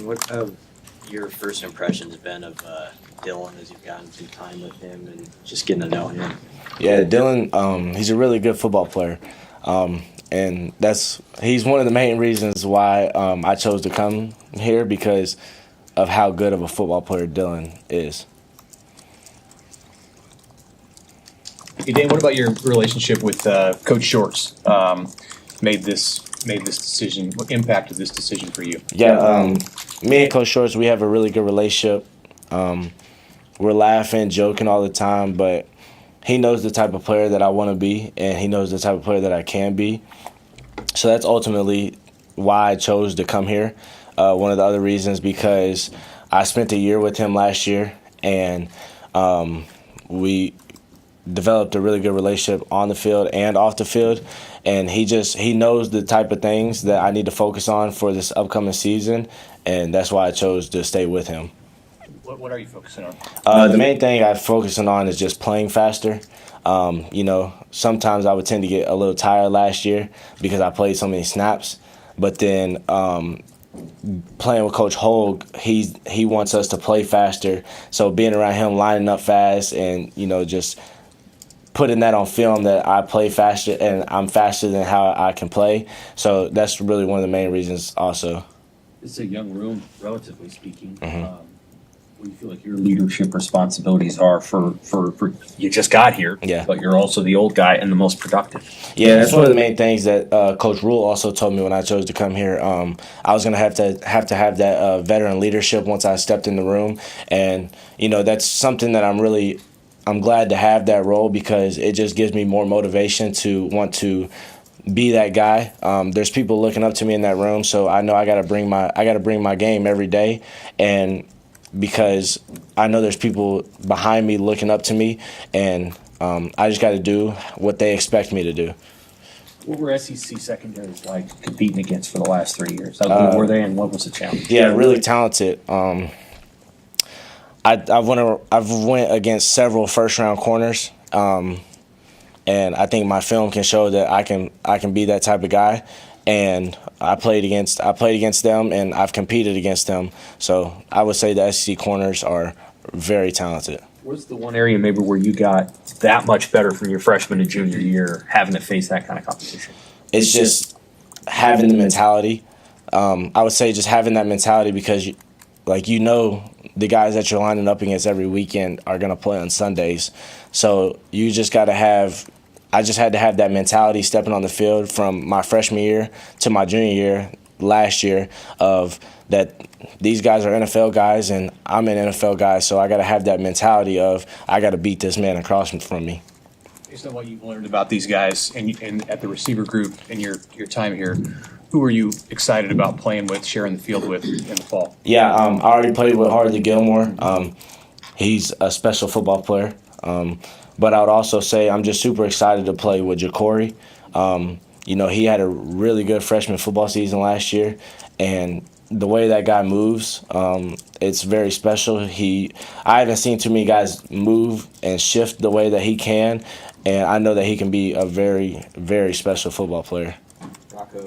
Dane, what have your first impressions been of Dylan as you've gotten some time with him and just getting to know him? Yeah, Dylan, he's a really good football player. And he's one of the main reasons why I chose to come here, because of how good of a football player Dylan is. Hey, Dane, what about your relationship with Coach Shorts? Made this decision? What impacted this decision for you? Yeah, me and Coach Shorts, we have a really good relationship. We're laughing, joking all the time, but he knows the type of player that I want to be, and he knows the type of player that I can be. So that's ultimately why I chose to come here. One of the other reasons, because I spent a year with him last year, and we developed a really good relationship on the field and off the field. And he knows the type of things that I need to focus on for this upcoming season, and that's why I chose to stay with him. What are you focusing on? The main thing I'm focusing on is just playing faster. Sometimes I would tend to get a little tired last year because I played so many snaps. But then playing with Coach Hogue, he wants us to play faster. So being around him, lining up fast, and just putting that on film that I play faster and I'm faster than how I can play. So that's really one of the main reasons also. It's a young room, relatively speaking. Mm-hmm. What do you feel like your leadership responsibilities are for you just got here, yeah, but you're also the old guy and the most productive? Yeah, that's one of the main things that Coach Rule also told me when I chose to come here. I was going to have that veteran leadership once I stepped in the room. And, that's something that I'm glad to have that role, because it just gives me more motivation to want to be that guy. There's people looking up to me in that room, so I know I got to bring my game every day, and because I know there's people behind me looking up to me, and I just got to do what they expect me to do. What were SEC secondaries like competing against for the last 3 years? How good were they, and what was the challenge? Yeah, really talented. I've went against several first-round corners, and I think my film can show that I can be that type of guy. And I played against them, and I've competed against them. So I would say the SEC corners are very talented. What's the one area maybe where you got that much better from your freshman to junior year, having to face that kind of competition? It's just having the mentality. I would say just having that mentality, because the guys that you're lining up against every weekend are going to play on Sundays. So you just got to have – I just had to have that mentality stepping on the field from my freshman year to my junior year last year, of that these guys are NFL guys and I'm an NFL guy, so I got to have that mentality of I got to beat this man across from me. Based on what you've learned about these guys and at the receiver group and your time here, who are you excited about playing with, sharing the field with in the fall? Yeah, I already played with Harley Gilmore. He's a special football player. But I would also say I'm just super excited to play with Jacory. He had a really good freshman football season last year, and the way that guy moves, it's very special. I haven't seen too many guys move and shift the way that he can, and I know that he can be a very, very special football player. Rocco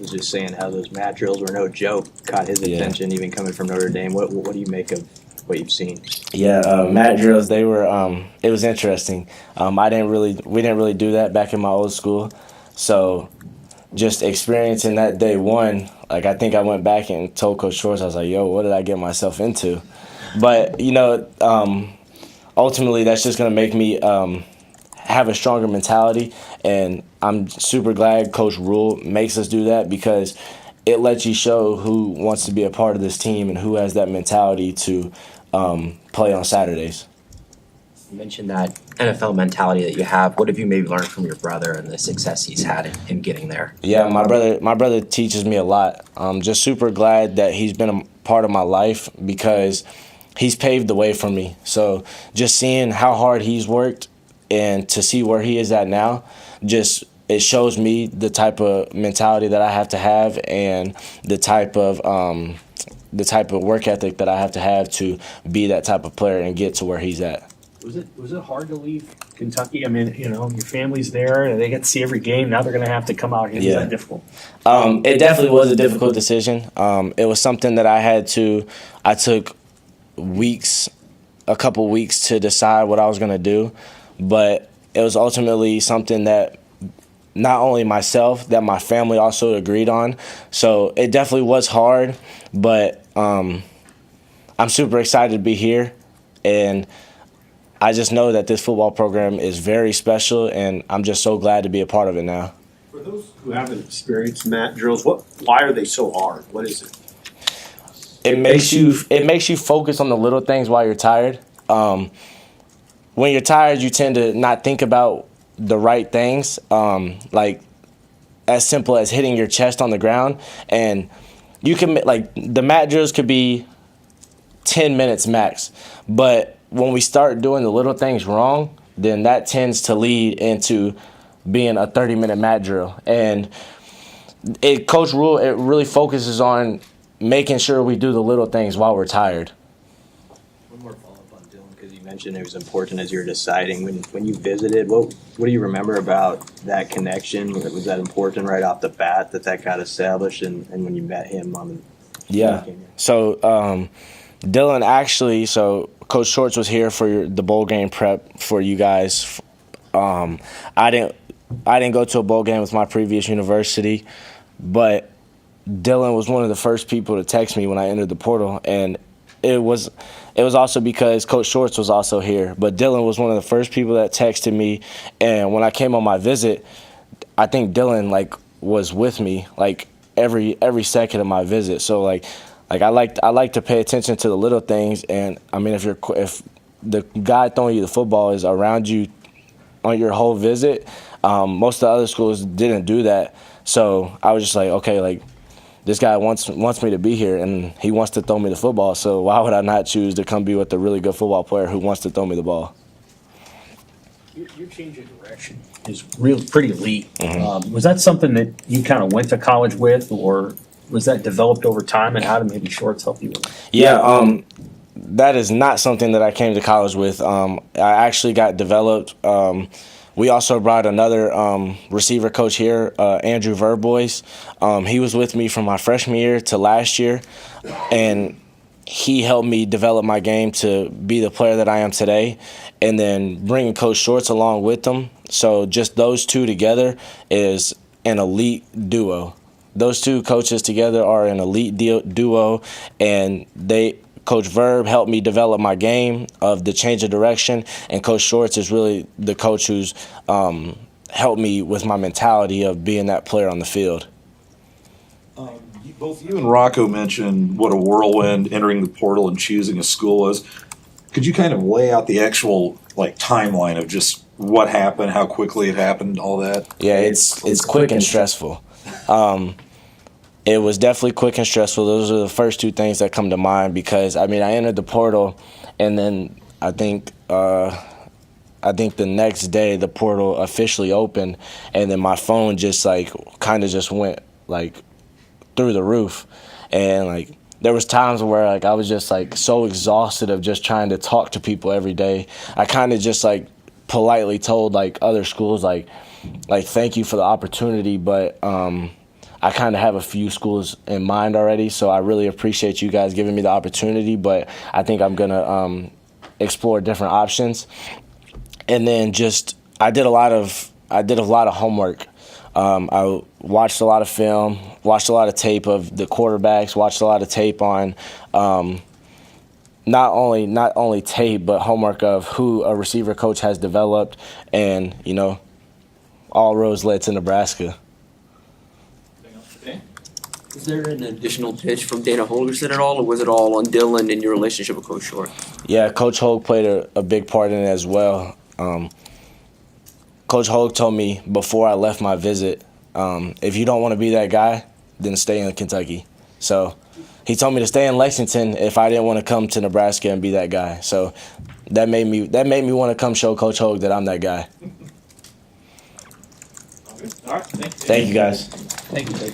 was just saying how those mat drills were no joke, caught his attention, even coming from Notre Dame. What do you make of what you've seen? Yeah, mat drills, they were it was interesting. We didn't really do that back in my old school. So just experiencing that day one, I think I went back and told Coach Shorts, I was like, yo, what did I get myself into? But, ultimately that's just going to make me have a stronger mentality, and I'm super glad Coach Rule makes us do that, because it lets you show who wants to be a part of this team and who has that mentality to play on Saturdays. You mentioned that NFL mentality that you have. What have you maybe learned from your brother and the success he's had in getting there? Yeah, my brother teaches me a lot. I'm just super glad that he's been a part of my life, because he's paved the way for me. So just seeing how hard he's worked and to see where he is at now, it shows me the type of mentality that I have to have, and the type of work ethic that I have to be that type of player and get to where he's at. Was it hard to leave Kentucky? I mean, you know, your family's there, and they get to see every game. Now they're going to have to come out here. Yeah. Is that difficult? It definitely was a difficult decision. It was something that I took a couple weeks to decide what I was going to do, but it was ultimately something that not only myself, that my family also agreed on. So it definitely was hard, but I'm super excited to be here, and I just know that this football program is very special, and I'm just so glad to be a part of it now. For those who haven't experienced mat drills, why are they so hard? What is it? It makes you focus on the little things while you're tired. When you're tired, you tend to not think about the right things, like as simple as hitting your chest on the ground. And you can, like, the mat drills could be 10 minutes max, but when we start doing the little things wrong, then that tends to lead into being a 30-minute mat drill. And Coach Rule, it really focuses on making sure we do the little things while we're tired. One more follow-up on Dylan, because you mentioned it was important as you were deciding. When you visited, what do you remember about that connection? Was that important right off the bat that got established, and when you met him on Yeah. So Dylan actually, Coach Shorts was here for the bowl game prep for you guys. I didn't go to a bowl game with my previous university, but Dylan was one of the first people to text me when I entered the portal, and it was also because Coach Shorts was also here. But Dylan was one of the first people that texted me, and when I came on my visit, I think Dylan was with me every second of my visit. So I like to pay attention to the little things, and I mean if the guy throwing you the football is around you on your whole visit, most of the other schools didn't do that. So I was just like, okay, this guy wants me to be here, and he wants to throw me the football. So why would I not choose to come be with a really good football player who wants to throw me the ball? Your change of direction is pretty elite. Mm-hmm. Was that something that you kind of went to college with, or was that developed over time, and how did maybe Shorts help you with that? Yeah, that is not something that I came to college with. I actually got developed. We also brought another receiver coach here, Andrew Verbois. He was with me from my freshman year to last year, and he helped me develop my game to be the player that I am today, and then bringing Coach Shorts along with them. So just those two together is an elite duo. Those two coaches together are an elite duo, and Coach Verb helped me develop my game of the change of direction, and Coach Shorts is really the coach who's helped me with my mentality of being that player on the field. Both you and Rocco mentioned what a whirlwind entering the portal and choosing a school was. Could you kind of lay out the actual timeline of just what happened, how quickly it happened, all that? Yeah, it's quick and stressful. It was definitely quick and stressful. Those are the first two things that come to mind because, I mean, I entered the portal, and then I think the next day the portal officially opened, and then my phone just kind of just went through the roof, and there was times where I was just so exhausted of just trying to talk to people every day. I kind of just politely told other schools thank you for the opportunity, but I kind of have a few schools in mind already, so I really appreciate you guys giving me the opportunity, but I think I'm going to explore different options. And then I did a lot of homework. I watched a lot of film, watched a lot of tape of the quarterbacks, watched a lot of tape on not only tape, but homework of who a receiver coach has developed, and, all roads led to Nebraska. Was there an additional pitch from Dana Holgerson at all, or was it all on Dylan and your relationship with Coach Short? Yeah, Coach Hogue played a big part in it as well. Coach Hogue told me before I left my visit, if you don't want to be that guy, then stay in Kentucky. So he told me to stay in Lexington if I didn't want to come to Nebraska and be that guy. So that made me want to come show Coach Hogue that I'm that guy. All right, Thank you, guys. Thank you.